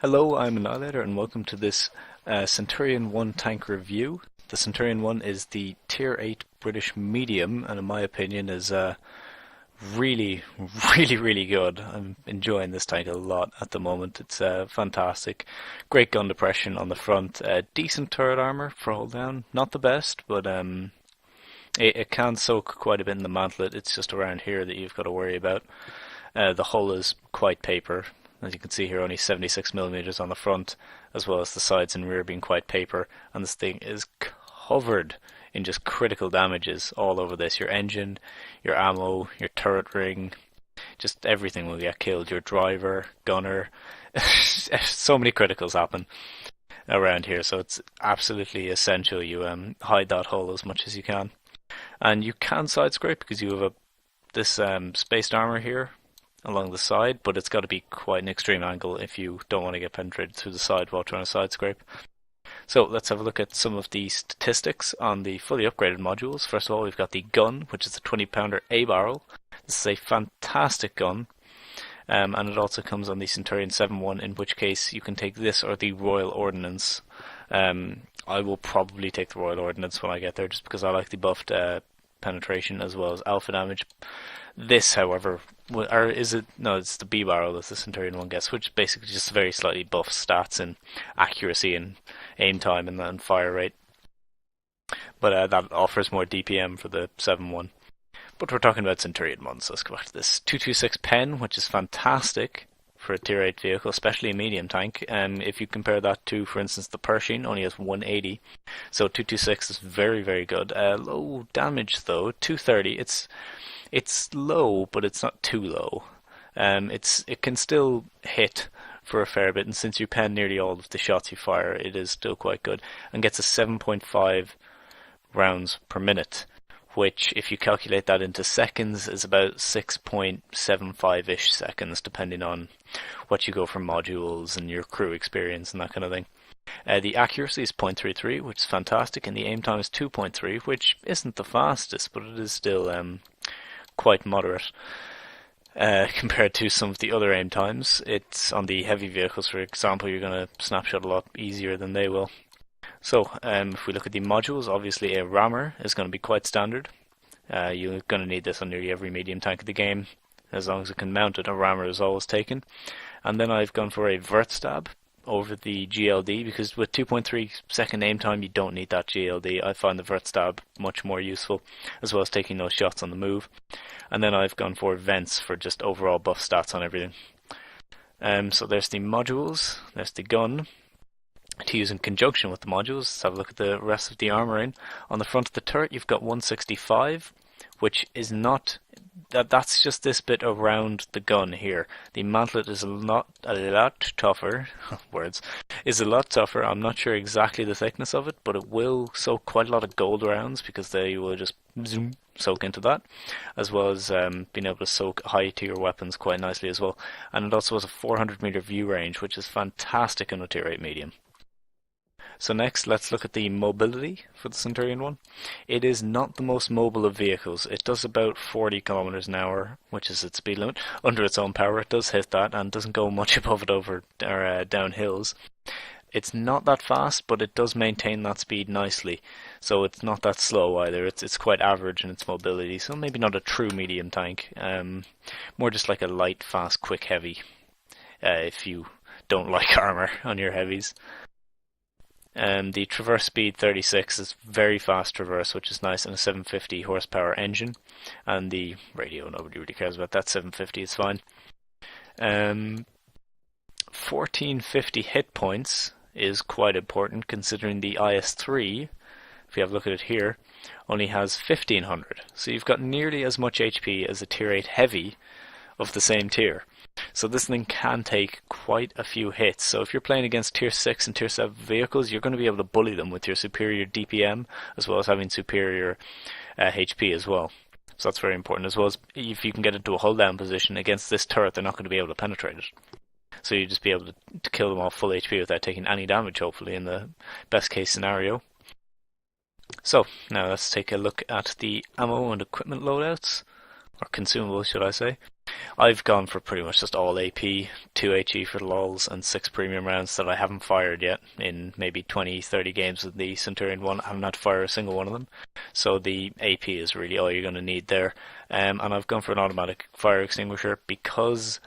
Hello, I'm Annihilator, and welcome to this Centurion 1 tank review. The Centurion 1 is the Tier 8 British medium, and in my opinion is really, really good. I'm enjoying this tank a lot at the moment. It's fantastic. Great gun depression on the front, decent turret armor for hold down. Not the best, but it can soak quite a bit in the mantlet. It's just around here that you've got to worry about. The hull is quite paper. As you can see here, only 76mm on the front, as well as the sides and rear being quite paper. And this thing is covered in just critical damages all over this. Your engine, your ammo, your turret ring, just everything will get killed. Your driver, gunner, so many criticals happen around here. So it's absolutely essential you hide that hull as much as you can. And you can side scrape because you have this spaced armor here along the side, but it's got to be quite an extreme angle if you don't want to get penetrated through the side while trying to side scrape. So let's have a look at some of the statistics on the fully upgraded modules. First of all, we've got the gun, which is a 20-pounder A-barrel. This is a fantastic gun, and it also comes on the Centurion 7.1, in which case you can take this or the Royal Ordnance. I will probably take the Royal Ordnance when I get there, just because I like the buffed penetration as well as alpha damage. This, however, or is it? No, it's the B barrel that the Centurion one gets, which basically just very slightly buffs stats and accuracy and aim time and fire rate. But that offers more DPM for the 7.1. But we're talking about Centurion 1, so let's go back to this 226 pen, which is fantastic for a Tier 8 vehicle, especially a medium tank. If you compare that to, for instance, the Pershing, only has 180. So 226 is very good. Low damage though, 230. It's low, but it's not too low. It can still hit for a fair bit, and since you pen nearly all of the shots you fire, it is still quite good, and gets a 7.5 rounds per minute, which, if you calculate that into seconds, is about 6.75-ish seconds, depending on what you go for modules and your crew experience and that kind of thing. The accuracy is 0.33, which is fantastic, and the aim time is 2.3, which isn't the fastest, but it is still quite moderate compared to some of the other aim times. It's on the heavy vehicles, for example, you're going to snapshot a lot easier than they will. So if we look at the modules, obviously a rammer is going to be quite standard. You're going to need this on nearly every medium tank of the game. As long as it can mount it, a rammer is always taken. And then I've gone for a vert stab over the GLD, because with 2.3 second aim time you don't need that GLD. I find the vert stab much more useful, as well as taking those shots on the move. And then I've gone for vents for just overall buff stats on everything. So there's the modules, there's the gun to use in conjunction with the modules. Let's have a look at the rest of the armouring. On the front of the turret you've got 165, which is not... That's just this bit around the gun here. The mantlet is a lot tougher. Words is a lot tougher. I'm not sure exactly the thickness of it, but it will soak quite a lot of gold rounds, because they will just zoom soak into that, as well as being able to soak high tier weapons quite nicely as well. And it also has a 400-meter view range, which is fantastic in a Tier 8 medium. So next, let's look at the mobility for the Centurion 1. It is not the most mobile of vehicles. It does about 40 kilometers an hour, which is its speed limit. Under its own power, it does hit that and doesn't go much above it over or down hills. It's not that fast, but it does maintain that speed nicely. So it's not that slow either. It's quite average in its mobility. So maybe not a true medium tank. More just like a light, fast, quick, heavy. If you don't like armor on your heavies. The traverse speed 36 is very fast traverse, which is nice, and a 750 horsepower engine. And the radio, nobody really cares about that. 750 is fine. 1450 hit points is quite important, considering the IS-3, if you have a look at it here, only has 1500. So you've got nearly as much HP as a Tier 8 heavy of the same tier. So this thing can take quite a few hits. So if you're playing against Tier 6 and Tier 7 vehicles, you're going to be able to bully them with your superior DPM, as well as having superior HP as well. So that's very important, as well as if you can get into a hold down position against this turret, they're not going to be able to penetrate it. So you just be able to kill them off full HP without taking any damage, hopefully, in the best case scenario. So now let's take a look at the ammo and equipment loadouts, or consumables should I say. I've gone for pretty much just all AP, 2 HE for the lols, and 6 premium rounds that I haven't fired yet in maybe 20, 30 games with the Centurion 1. I haven't had to fire a single one of them. So the AP is really all you're going to need there. And I've gone for an automatic fire extinguisher because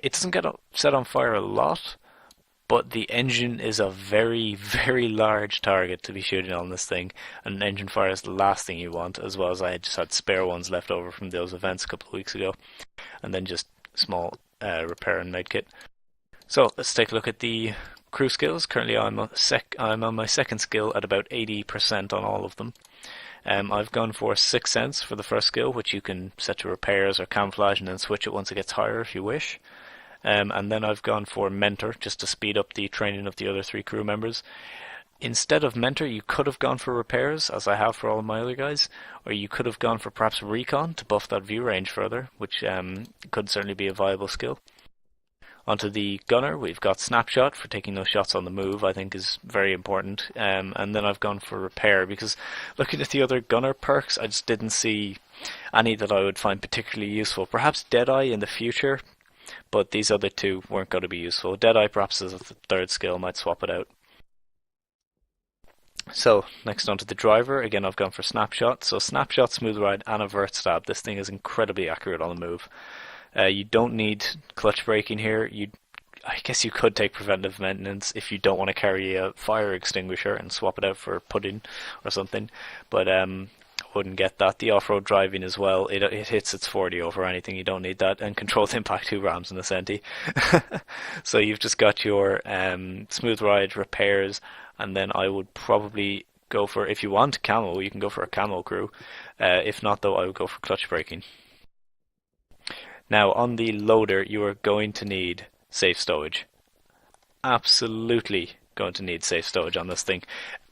it doesn't get set on fire a lot, but the engine is a very, very large target to be shooting on this thing, and an engine fire is the last thing you want, as well as I just had spare ones left over from those events a couple of weeks ago, and then just small repair and med kit. So let's take a look at the crew skills. Currently I'm on my second skill at about 80% on all of them. I've gone for Sixth Sense for the first skill, which you can set to repairs or camouflage and then switch it once it gets higher if you wish. And then I've gone for Mentor, just to speed up the training of the other 3 crew members. Instead of Mentor, you could have gone for Repairs, as I have for all of my other guys, or you could have gone for perhaps Recon to buff that view range further, which could certainly be a viable skill. Onto the Gunner, we've got Snapshot for taking those shots on the move, I think is very important. And then I've gone for Repair, because looking at the other Gunner perks, I just didn't see any that I would find particularly useful. Perhaps Deadeye in the future, but these other 2 weren't going to be useful. Deadeye perhaps as a third skill, might swap it out. So, next on to the driver. Again, I've gone for Snapshot. So Snapshot, Smooth Ride and a Vert Stab. This thing is incredibly accurate on the move. You don't need clutch braking here. I guess you could take preventive maintenance if you don't want to carry a fire extinguisher and swap it out for pudding or something. But wouldn't get that. The off-road driving as well, it hits its 40 over anything, you don't need that, and controlled impact 2 rams in the Senti. So you've just got your smooth ride, repairs, and then I would probably go for, if you want camo, you can go for a camo crew. If not though, I would go for clutch braking. Now on the loader, you are going to need safe stowage. Absolutely going to need safe stowage on this thing.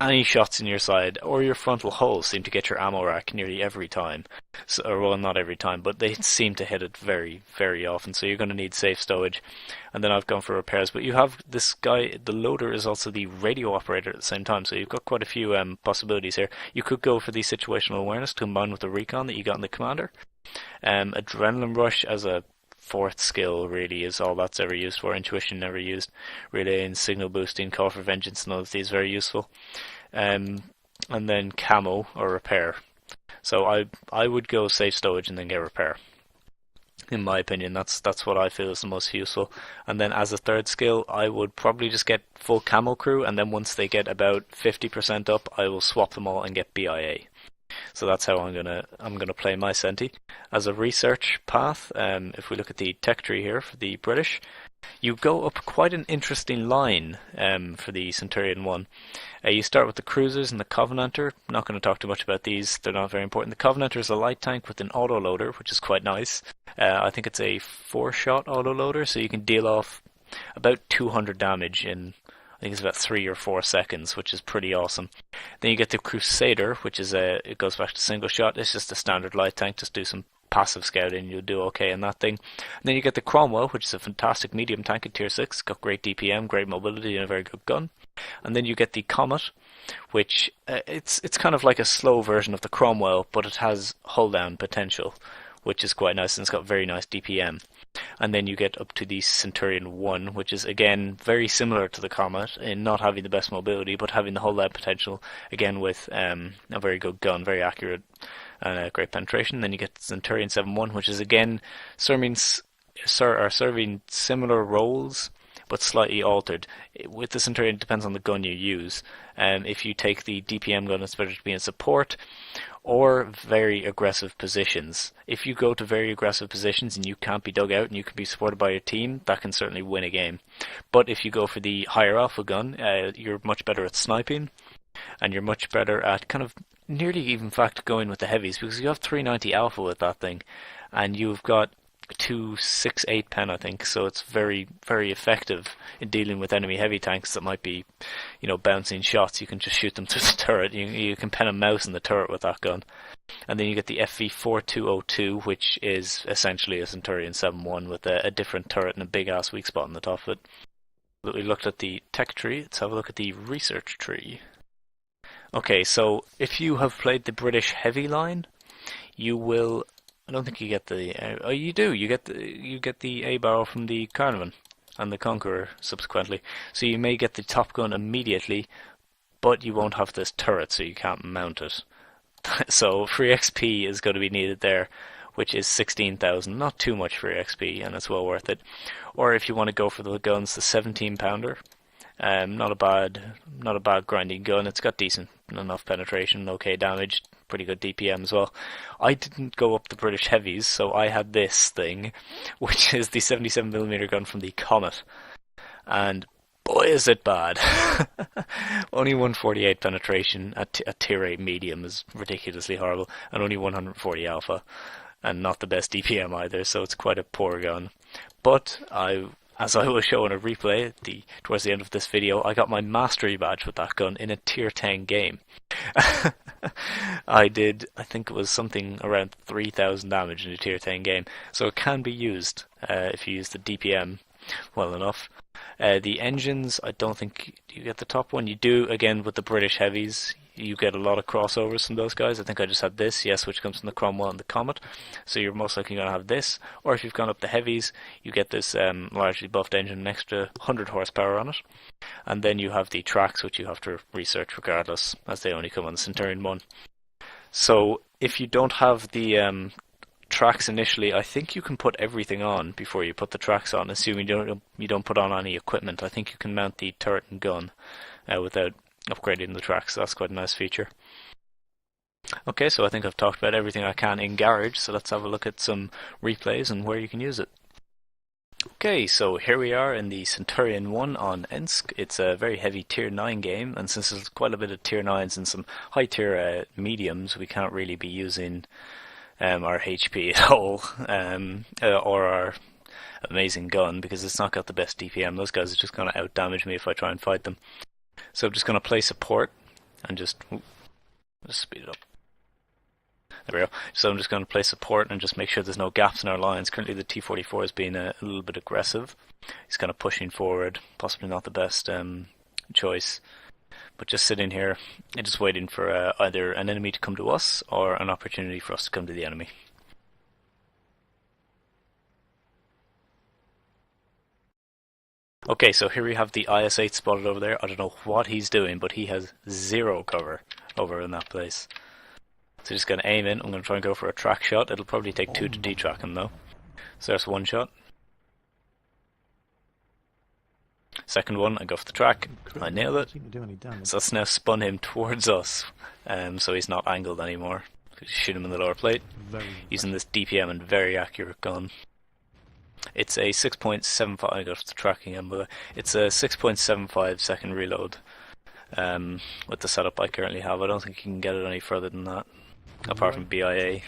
Any shots in your side or your frontal hull seem to get your ammo rack nearly every time. So, or well, not every time, but they seem to hit it very, very often. So you're going to need safe stowage. And then I've gone for repairs. But you have this guy, the loader is also the radio operator at the same time. So you've got quite a few possibilities here. You could go for the situational awareness combined with the recon that you got in the commander. Adrenaline rush as a 4th skill really is all that's ever used for. Intuition never used. Relaying, signal boosting, call for vengeance, and all of these very useful. And then camo or repair. So I would go safe stowage and then get repair. In my opinion, that's what I feel is the most useful. And then as a 3rd skill, I would probably just get full camo crew, and then once they get about 50% up, I will swap them all and get BIA. So that's how I'm gonna play my Senti. As a research path, if we look at the tech tree here for the British, you go up quite an interesting line for the Centurion 1. You start with the Cruisers and the Covenanter. I'm not going to talk too much about these, they're not very important. The Covenanter is a light tank with an autoloader, which is quite nice. I think it's a 4-shot autoloader, so you can deal off about 200 damage in, I think it's about 3 or 4 seconds, which is pretty awesome. Then you get the Crusader, which is it goes back to single shot. It's just a standard light tank, just do some passive scouting, you'll do okay in that thing. And then you get the Cromwell, which is a fantastic medium tank at tier 6, got great DPM, great mobility, and a very good gun. And then you get the Comet, which it's kind of like a slow version of the Cromwell, but it has hull down potential, which is quite nice, and it's got very nice DPM. And then you get up to the Centurion 1, which is again very similar to the Comet in not having the best mobility, but having the hull down potential, again with a very good gun, very accurate, and great penetration. Then you get Centurion 7-1, which is again serving similar roles, but slightly altered. With the Centurion, it depends on the gun you use. If you take the DPM gun, it's better to be in support or very aggressive positions. If you go to very aggressive positions and you can't be dug out and you can be supported by your team, that can certainly win a game. But if you go for the higher alpha gun, you're much better at sniping, and you're much better at kind of nearly even fact going with the heavies, because you have 390 alpha with that thing, and you've got 268 pen, I think, so it's very, very effective in dealing with enemy heavy tanks that might be, bouncing shots. You can just shoot them through the turret. You can pen a mouse in the turret with that gun. And then you get the FV4202, which is essentially a Centurion 7-1 with a different turret and a big ass weak spot on the top of it. We looked at the tech tree. Let's have a look at the research tree. Okay, so if you have played the British heavy line, you will I don't think you get the. Oh, you do. You get the A barrel from the Carnivan and the Conqueror subsequently. So you may get the Top Gun immediately, but you won't have this turret, so you can't mount it. So free XP is going to be needed there, which is 16,000. Not too much free XP, and it's well worth it. Or if you want to go for the guns, the 17 pounder. Not a bad grinding gun. It's got decent enough penetration, okay damage, pretty good DPM as well. I didn't go up the British heavies, so I had this thing, which is the 77mm gun from the Comet, and boy is it bad. Only 148 penetration at tier 8 medium is ridiculously horrible, and only 140 alpha, and not the best DPM either, so it's quite a poor gun. But as I will show in a replay towards the end of this video, I got my mastery badge with that gun in a tier 10 game. I think it was something around 3,000 damage in a tier 10 game, so it can be used if you use the DPM well enough. The engines, I don't think you get the top one. You do, again, with the British heavies. You get a lot of crossovers from those guys. I think I just had this, yes, which comes from the Cromwell and the Comet. So you're most likely going to have this. Or if you've gone up the heavies, you get this largely buffed engine, an extra 100 horsepower on it. And then you have the tracks, which you have to research regardless, as they only come on the Centurion 1. So if you don't have the tracks initially, I think you can put everything on before you put the tracks on, assuming you don't put on any equipment. I think you can mount the turret and gun without upgrading the tracks, so that's quite a nice feature. Okay, so I think I've talked about everything I can in Garage, so let's have a look at some replays and where you can use it. Okay, so here we are in the Centurion 1 on Ensk. It's a very heavy tier 9 game, and since there's quite a bit of tier 9s and some high tier mediums, we can't really be using our HP at all, or our amazing gun, because it's not got the best DPM. Those guys are just going to out damage me if I try and fight them. So I'm just going to play support and just speed it up. There we go. So I'm just going to play support and just make sure there's no gaps in our lines. Currently the T-44 is being a little bit aggressive. He's kind of pushing forward, possibly not the best choice. But just sitting here and just waiting for either an enemy to come to us or an opportunity for us to come to the enemy. Okay, so here we have the IS-8 spotted over there. I don't know what he's doing, but he has zero cover over in that place. So just going to aim in. I'm going to try and go for a track shot. It'll probably take 2 to detrack him though. So there's one shot. Second one, I go for the track. I nailed it. So that's now spun him towards us, so he's not angled anymore. Shoot him in the lower plate using this DPM and very accurate gun. It's a 6.75. I got the tracking in, but it's a 6.75 second reload. With the setup I currently have, I don't think you can get it any further than that, apart from BIA.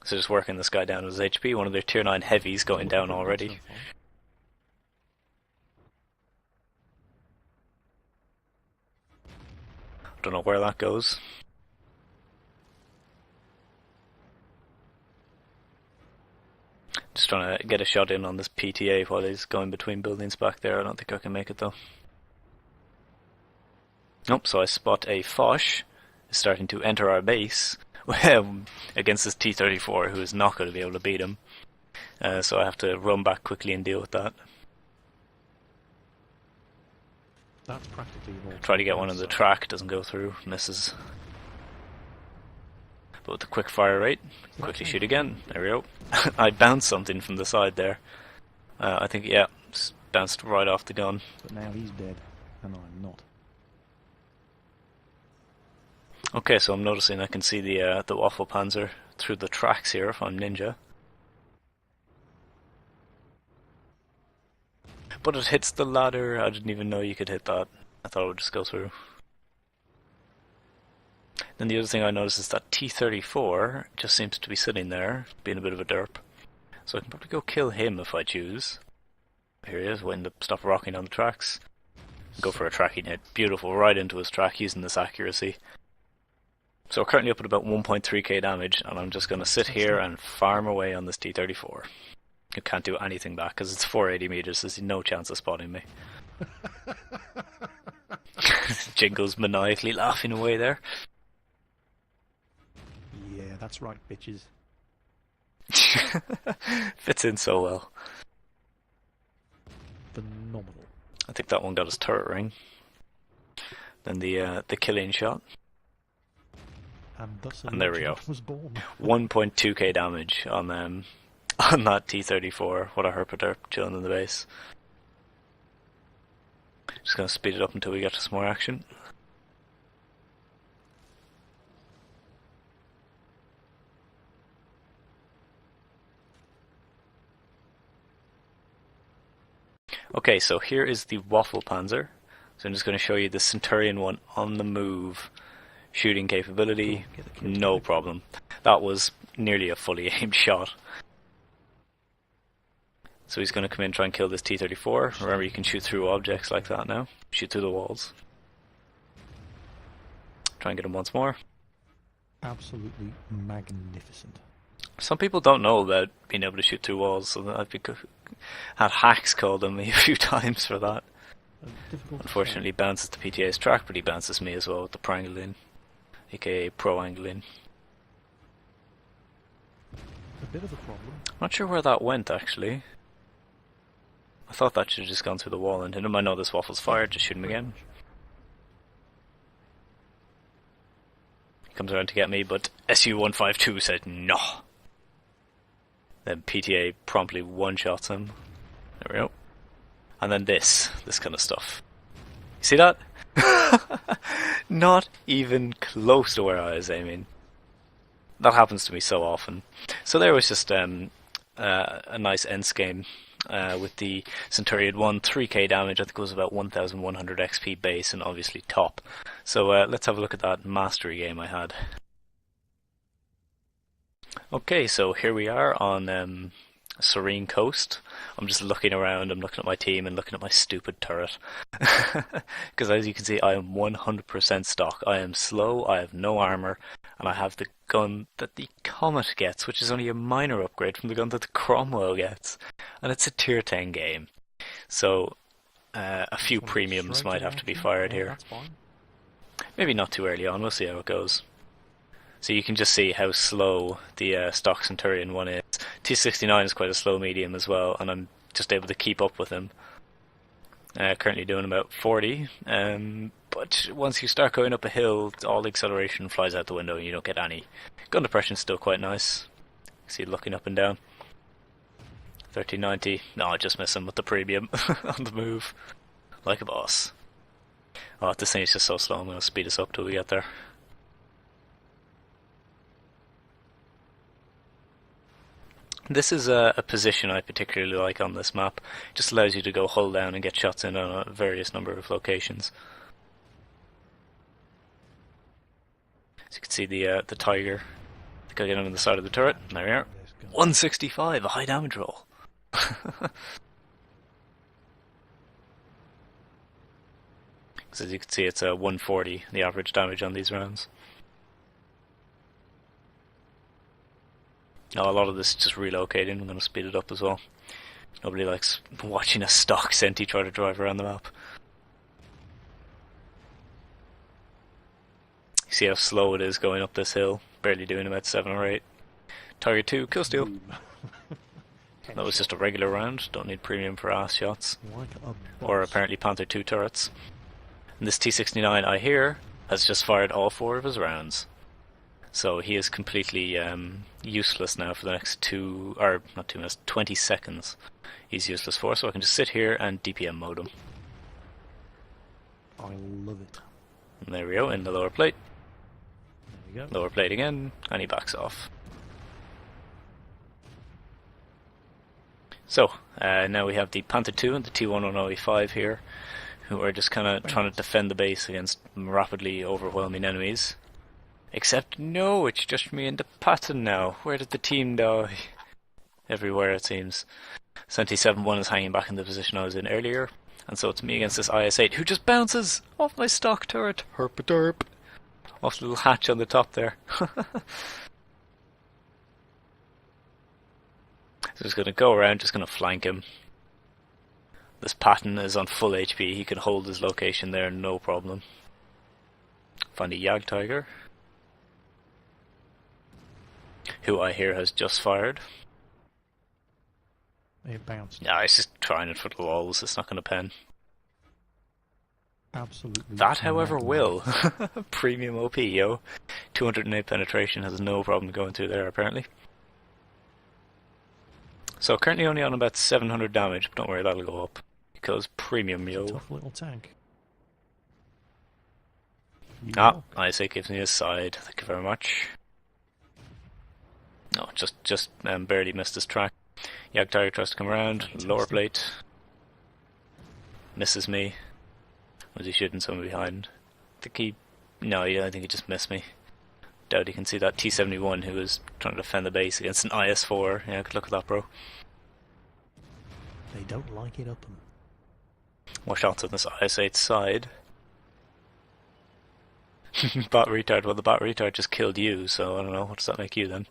So just working this guy down with his HP. One of their tier 9 heavies going down already. Don't know where that goes. Just trying to get a shot in on this PTA while he's going between buildings back there. I don't think I can make it though. Nope, so I spot a Foch is starting to enter our base against this T-34, who is not going to be able to beat him. So I have to run back quickly and deal with that. That's practically Try to get one on the track, doesn't go through, misses. But with the quick fire rate, quickly shoot again. There we go. I bounced something from the side there. I think, yeah, bounced right off the gun. But now he's dead, and I'm not. Okay, so I'm noticing I can see the Waffle Panzer through the tracks here if I'm Ninja. But it hits the ladder. I didn't even know you could hit that. I thought it would just go through. Then the other thing I noticed is that T-34 just seems to be sitting there, being a bit of a derp. So I can probably go kill him if I choose. Here he is, waiting to stop rocking on the tracks. Go for a tracking hit. Beautiful, right into his track using this accuracy. So we're currently up at about 1.3k damage, and I'm just going to sit here and farm away on this T-34. You can't do anything back, because it's 480 meters, there's no chance of spotting me. Jingle's maniacally laughing away there. That's right, bitches. Fits in so well. Phenomenal. I think that one got his turret ring. Then the killing shot. And there we go. Was born. 1.2k damage on on that T-34. What a herpaderp chilling in the base. Just gonna speed it up until we get to some more action. Okay, so here is the Waffle Panzer. So I'm just going to show you the Centurion one on the move. Shooting capability, no problem. That was nearly a fully aimed shot. So he's going to come in and try and kill this T-34. Remember, you can shoot through objects like that now. Shoot through the walls. Try and get him once more. Absolutely magnificent. Some people don't know about being able to shoot through walls, so I've had hacks called on me a few times for that. Unfortunately, he bounces the PTA's track, but he bounces me as well with the pro-angling, aka pro-angling. A bit of a problem. I'm not sure where that went, actually. I thought that should have just gone through the wall and hit him. I know this Waffle's fired, just shoot him again. He comes around to get me, but SU-152 said no. Then PTA promptly one-shots him. There we go. And then this kind of stuff. You see that? Not even close to where I was aiming. That happens to me so often. So there was just a nice end game with the Centurion 1, 3k damage. I think it was about 1100 XP base and obviously top. So let's have a look at that mastery game I had. Okay, so here we are on Serene Coast. I'm just looking around, I'm looking at my team and looking at my stupid turret. Because as you can see, I am 100% stock. I am slow, I have no armor, and I have the gun that the Comet gets, which is only a minor upgrade from the gun that the Cromwell gets. And it's a tier 10 game. So a few premiums might have to be fired here. Maybe not too early on, we'll see how it goes. So you can just see how slow the stock Centurion one is. T69 is quite a slow medium as well, and I'm just able to keep up with him. Currently doing about 40, but once you start going up a hill, all the acceleration flies out the window and you don't get any. Gun depression's still quite nice. You see it looking up and down. 1390. No, I just miss him with the premium on the move. Like a boss. Oh, this thing is just so slow, I'm going to speed us up till we get there. This is a position I particularly like on this map. It just allows you to go hull down and get shots in on a various number of locations. As you can see the Tiger. I think I'll get him on the side of the turret. There we are. 165, a high damage roll. As you can see, it's 140, the average damage on these rounds. Now, a lot of this is just relocating. I'm going to speed it up as well. Nobody likes watching a stock Centi try to drive around the map. You see how slow it is going up this hill. Barely doing about 7 or 8. Target 2, kill steal. That was just a regular round. Don't need premium for ass shots. Or apparently Panther 2 turrets. And this T69 I hear has just fired all 4 of his rounds. So he is completely useless now for the next 20 seconds. He's useless for, so I can just sit here and DPM mode him. I love it. And there we go, in the lower plate. There we go. Lower plate again, and he backs off. So, now we have the Panther 2 and the T110E5 here, who are just kind of trying to defend the base against rapidly overwhelming enemies. Except, no, it's just me and the Patton now. Where did the team die? Everywhere, it seems. Centi 7-1 is hanging back in the position I was in earlier. And so it's me against this IS-8, who just bounces off my stock turret. Herp-a-derp. Off the little hatch on the top there. So he's going to go around, just going to flank him. This Patton is on full HP. He can hold his location there, no problem. Find a Yag Tiger. who I hear has just fired. It bounced. Yeah, it's just trying it for the walls. It's not going to pen. Absolutely. That, however, will. magnificent. Premium OP, yo. 208 penetration has no problem going through there, apparently. So currently only on about 700 damage, but don't worry, that'll go up. Because premium, yo. Tough little tank. Isaac gives me his side. Thank you very much. No, just barely missed his track. Yagdire tries to come around. Fantastic. Lower plate. Misses me. Was he shooting someone behind? No, I think he just missed me. Doubt he can see that T-71 who was trying to defend the base against an IS-4. Yeah, good luck with that, bro. They don't like it up them. More shots on this IS-8 side. Bat retard. Well, the bat retard just killed you, so I don't know. What does that make you then?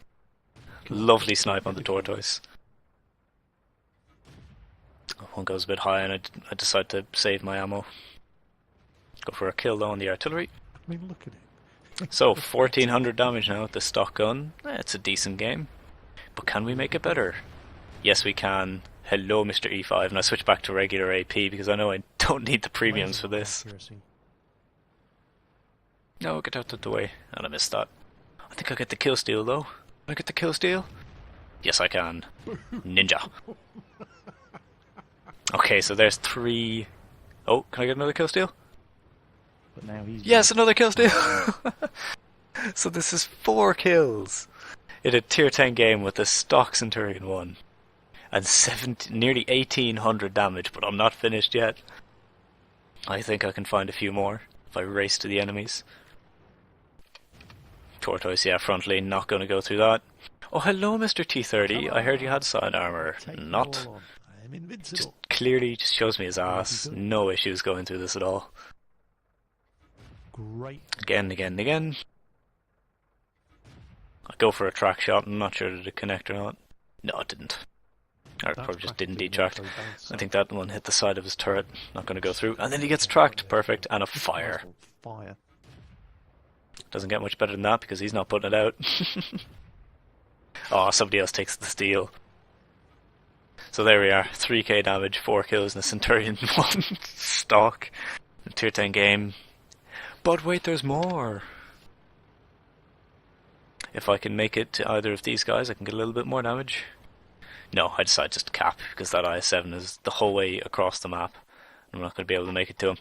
Lovely snipe on the tortoise. One goes a bit high, and I decide to save my ammo. Go for a kill though on the artillery. I mean, look at it. So 1400 damage now with the stock gun. It's a decent game, but can we make it better? Yes, we can. Hello, Mr. E5, and I switch back to regular AP because I know I don't need the premiums for this. Accuracy. No, get out of the way. And I missed that. I think I'll get the kill steal though. Can I get the kill steal? Yes, I can. Ninja. Okay, so there's 3. Oh, can I get another kill steal? But now he's Yes, another kill steal! So this is 4 kills in a tier 10 game with the stock Centurion 1. And nearly 1800 damage, but I'm not finished yet. I think I can find a few more if I race to the enemies. Tortoise, yeah, front lane, not going to go through that. Oh, hello, Mr. T30. I heard you had side armor. Not. I'm invincible. Just clearly just shows me his ass. No issues going through this at all. Great. Again. I go for a track shot. I'm not sure did it connect or not. No, it didn't. Or it probably just didn't detract. I think that one hit the side of his turret. Not going to go through. And then he gets tracked. Perfect. And a fire. Fire. Doesn't get much better than that because he's not putting it out. Oh, somebody else takes the steal. So there we are. 3k damage, 4 kills in the Centurion 1 stock. A tier 10 game. But wait, there's more. If I can make it to either of these guys, I can get a little bit more damage. No, I decide just to cap, because that IS-7 is the whole way across the map. I'm not going to be able to make it to him.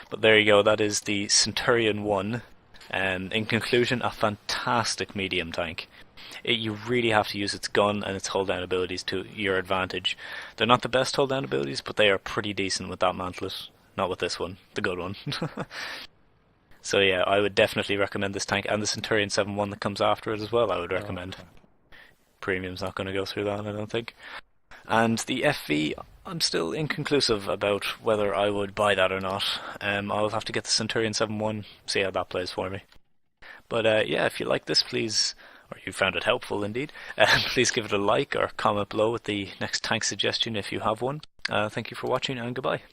But there you go, that is the Centurion 1. In conclusion, a fantastic medium tank. You really have to use its gun and its hold down abilities to your advantage. They're not the best hold down abilities, but they are pretty decent with that mantlet. Not with this one, the good one. So yeah, I would definitely recommend this tank, and the Centurion 7-1 that comes after it as well, I would recommend. Premium's not going to go through that, I don't think. And the FV, I'm still inconclusive about whether I would buy that or not. I'll have to get the Centurion 7-1, see how that plays for me. But yeah, if you like this, please, or you found it helpful indeed, please give it a like or comment below with the next tank suggestion if you have one. Thank you for watching, and goodbye.